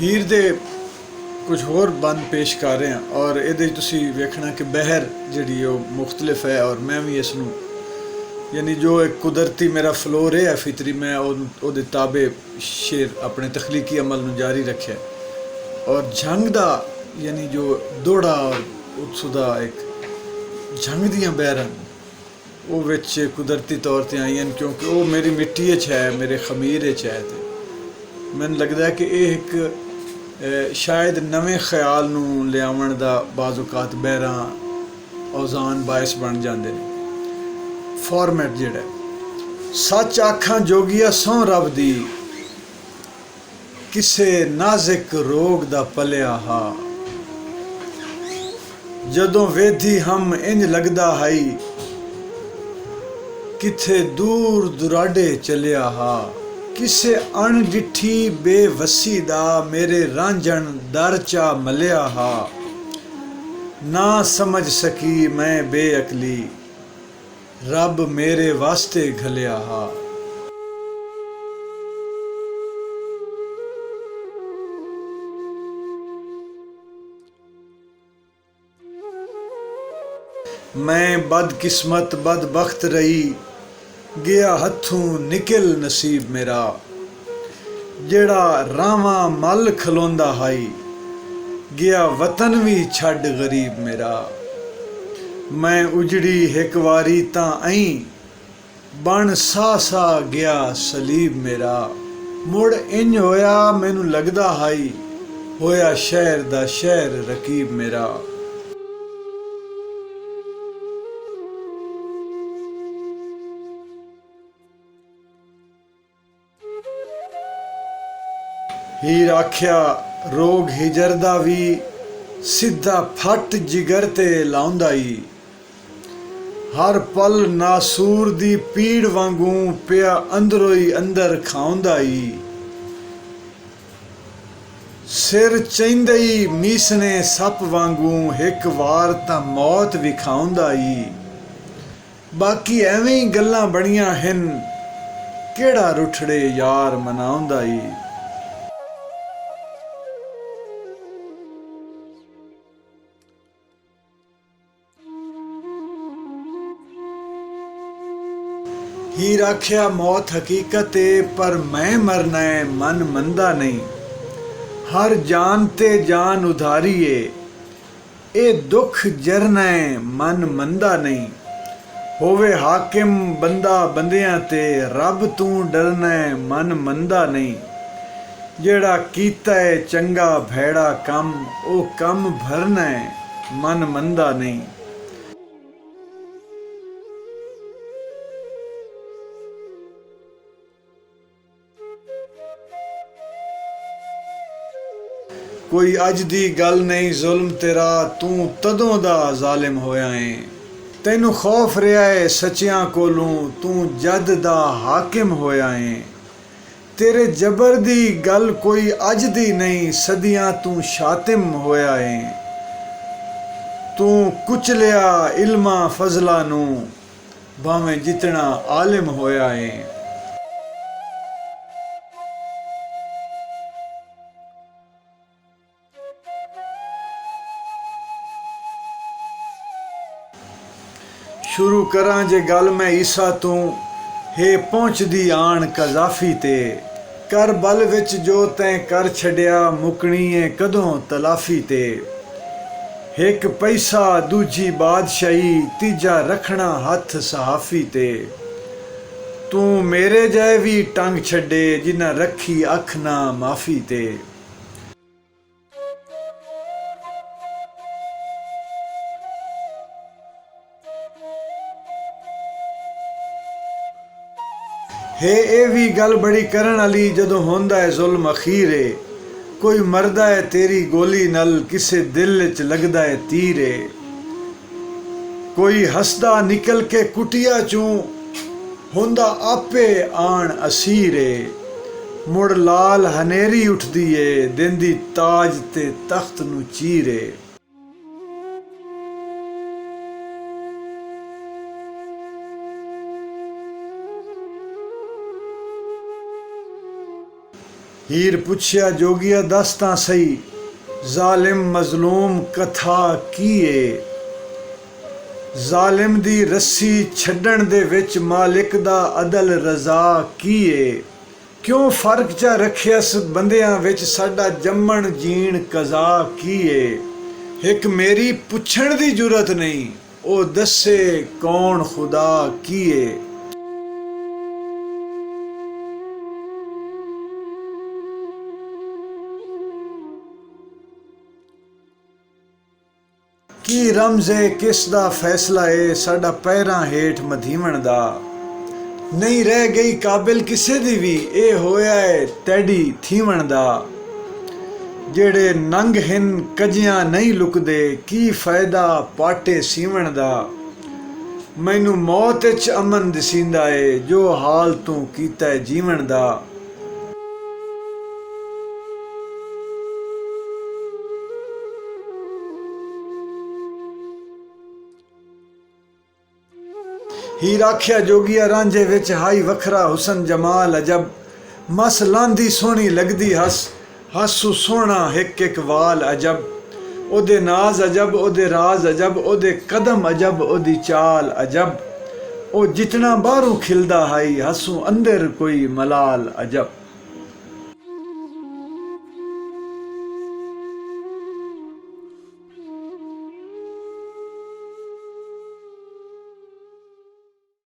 ਹੀਰ ਦੇ ਕੁਝ ਹੋਰ ਬੰਦ ਪੇਸ਼ ਕਰ ਰਹੇ ਹਾਂ ਔਰ ਇਹਦੇ ਤੁਸੀਂ ਵੇਖਣਾ ਕਿ ਬਹਿਰ ਜਿਹੜੀ ਉਹ ਮੁਖਤਲਿਫ ਹੈ ਔਰ ਮੈਂ ਵੀ ਇਸ ਨੂੰ ਯਾਨੀ ਜੋ ਇੱਕ ਕੁਦਰਤੀ ਮੇਰਾ ਫਲੋ ਰਿਹਾ ਫਿਤਰੀ ਮੈਂ ਉਹਦੇ ਤਾਬੇ ਸ਼ੇਰ ਆਪਣੇ ਤਖਲੀਕੀ ਅਮਲ ਨੂੰ ਜਾਰੀ ਰੱਖਿਆ ਔਰ ਜੰਗ ਦਾ ਯਾਨੀ ਜੋ ਦੋੜਾ ਔਰ ਉਤਸੁਦਾ ਇੱਕ ਜੰਗ ਦੀਆਂ ਬਹਿਰਾਂ ਉਹ ਵਿੱਚ ਕੁਦਰਤੀ ਤੌਰ 'ਤੇ ਆਈਆਂ ਕਿਉਂਕਿ ਉਹ ਮੇਰੀ ਮਿੱਟੀ 'ਚ ਹੈ ਮੇਰੇ ਖਮੀਰ 'ਚ ਹੈ ਤੇ ਮੈਨੂੰ ਲੱਗਦਾ ਕਿ ਇਹ ਇੱਕ ਸ਼ਾਇਦ ਨਵੇਂ ਖਿਆਲ ਨੂੰ ਲਿਆਉਣ ਦਾ ਬਾਜ਼ ਔਕਾਤ ਬਹਿਰਾਂ ਔਜ਼ਾਨ ਬਾਇਸ ਬਣ ਜਾਂਦੇ ਨੇ ਫਾਰਮੈਟ ਜਿਹੜਾ ਸੱਚ ਆਖਾਂ ਜੋਗੀਆ ਸਹੁੰ ਰੱਬ ਦੀ ਕਿਸੇ ਨਾਜ਼ੁਕ ਰੋਗ ਦਾ ਪਲਿਆ ਹਾ ਜਦੋਂ ਵੇਧੀ ਹਮ ਇੰਜ ਲੱਗਦਾ ਹਾਈ ਕਿਥੇ ਦੂਰ ਦੁਰਾਡੇ ਚਲਿਆ ਹਾ ਕਿਸੇ ਅਣਡਿੱਠੀ ਬੇਵਸੀ ਦਾ ਮੇਰੇ ਰਾਂਝਣ ਦਰ ਚਾ ਮਲਿਆ ਹਾ ਨਾ ਸਮਝ ਸਕੀ ਮੈਂ ਬੇਅਕਲੀ ਰੱਬ ਮੇਰੇ ਵਾਸਤੇ ਘਲਿਆ ਹਾ मैं बदकिस्मत बदबख्त रही गया हथों निकल नसीब मेरा जेड़ा रावा मल खलोंदा हाई गया वतन भी छड़ गरीब मेरा मैं उजड़ी एक वारी तां आई बन सा सा गया सलीब मेरा मुड़ इंज होया मैनू लगदा हाई होया शहर दा शहर रकीब मेरा हीर आख्या रोग हिजरदा भी सीधा फट जिगर ते लाउंदा ही हर पल नासूर दी पीड़ वांगू पिया अंदरों ही अंदर खाउंदा ही सिर चैंदे ही मीसने सप वांगू एक वार तां मौत विखाउंदा ही बाकी एवें ही गल्लां बणियां हन केड़ा रुठड़े यार मनाउंदा ही हीर आख्या मौत हकीकत है पर मैं मरना है मन मंदा नहीं हर जान ते जान उधारी है ए दुख जरना है मन मंदा नहीं होवे हाकिम बंदा बंदियां ते रब तू डरना है मन मंदा नहीं जेड़ा कीता है चंगा भैड़ा कम ओ कम भरना है मन मंदा नहीं कोई अज दी गल नहीं जुल्म तेरा तू तदों दा जालिम होया है तैनू खौफ रहा है सच्चियां कोलों तू जद दा हाकिम होया है तेरे जबर दी गल कोई अज दी नहीं सदियां तू शातिम होया है तू कुचलिया इल्मा फजला नू भावें जितना आलिम होया है शुरू करां जे गल मैं ईसा तू हे पहुंचदी आन कज़ाफी ते कर बल विच जो तैं कर छड़िया मुकनी है कदों तलाफी ते एक पैसा दूजी बादशाही तीजा रखना हथ सहाफी ते तू मेरे जाए भी टंग छड़े जिन्ना रखी अख ना माफी ते हे ए भी गल बड़ी करन वाली जदों होंदा है जुल्म अखीरे कोई मरदा है तेरी गोली नल किसे दिल च लगदा है तीरे कोई हसदा निकल के कुटिया चूं होंदा आपे आन असीरे मुड़ लाल हनेरी उठदी है देंदी ताज ते तख्त नू चीरे हीर पुछया जोगिया दस तां सही, जालिम मजलूम कथा की है। जालिम दी रस्सी छड्डण दे विच मालिक दा अदल रजा की है। क्यों फर्क चा रखियस बंदियां विच साडा जम्मण जीण कज़ा की है। एक मेरी पुछण दी जुरत नहीं, ओ दसे कौन खुदा की है। की रमज़ है किस दा फैसला है साडा पैरां हेठ मधीवण दा। नहीं रह गई काबिल किसे दी भी, ए होया है तैडी थीवण दा। जेड़े नंग हिन कजियां नहीं लुकदे, की फायदा पाटे सीवण दा। मैनू मौत विच अमन दिसींदा है, जो हाल तू कीता है जीवण दा। हीर आख्या जोगिया रांझे विच हाई वखरा हुसन जमाल अजब। मस लांदी सोहनी लगदी हस, हसू सोहना हिक हिक वाल अजब। ओदे नाज अजब ओदे राज अजब, ओदे कदम अजब ओदी चाल अजब। ओ जितना बाहरों खिलदा हाई, हसू अंदर कोई मलाल अजब।